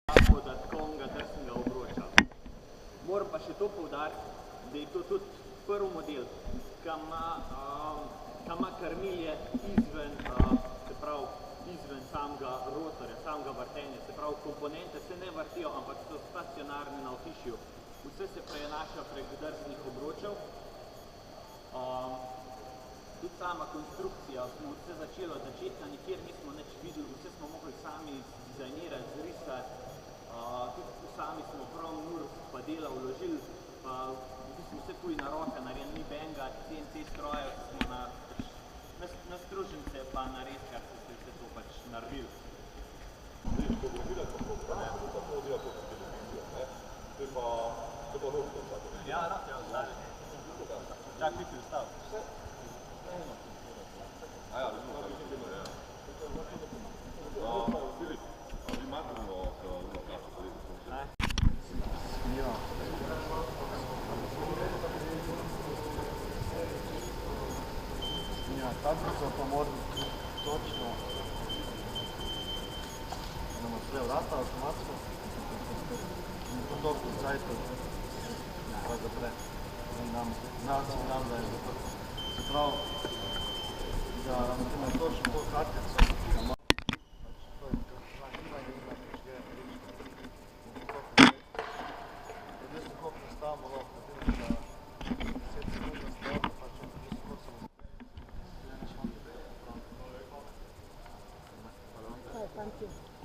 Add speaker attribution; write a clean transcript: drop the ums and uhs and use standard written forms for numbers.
Speaker 1: podatkovnega drsnega obroča. Moram pa še to poudariti, da je to tudi prvi model, ki ima krmilje izven, se pravi, izven samega rotorja, samega vrtenja, se pravi, komponente se ne vrtijo, ampak so stacionarne na ohišju. Vse se prenaša prek drsnih obročev. Tudi sama konstrukcija, smo vse začeli od začetka, nikjer nismo nič videli, vse smo mogli sami dizajnirati, zrisati, tudi sami smo prav nur pa dela vložili, pa v bistvu vse tuj na roke narejen, ni benga, CNC strojev, smo na stružence pa na rezkar se vse to pač naredili.
Speaker 2: Zdaj, ko bo videti kako prav, bo pa to dela to televizijo, ne? To je pa dobro, tako ne?
Speaker 1: Ja, lahko je ozdali. Čak, ti si vstal.
Speaker 2: Aja, vidimo, da je to ja. Filip, a vi matimo v kašu, da je to vse?
Speaker 1: Ja. Ja, tablico pa moram točno, da nam odpre vrata avtomatsko in po toliko cajtu pa zapre in nam signal, da je zaprt. Se pravi, da naprimer točno to kartico, da ima Thank you.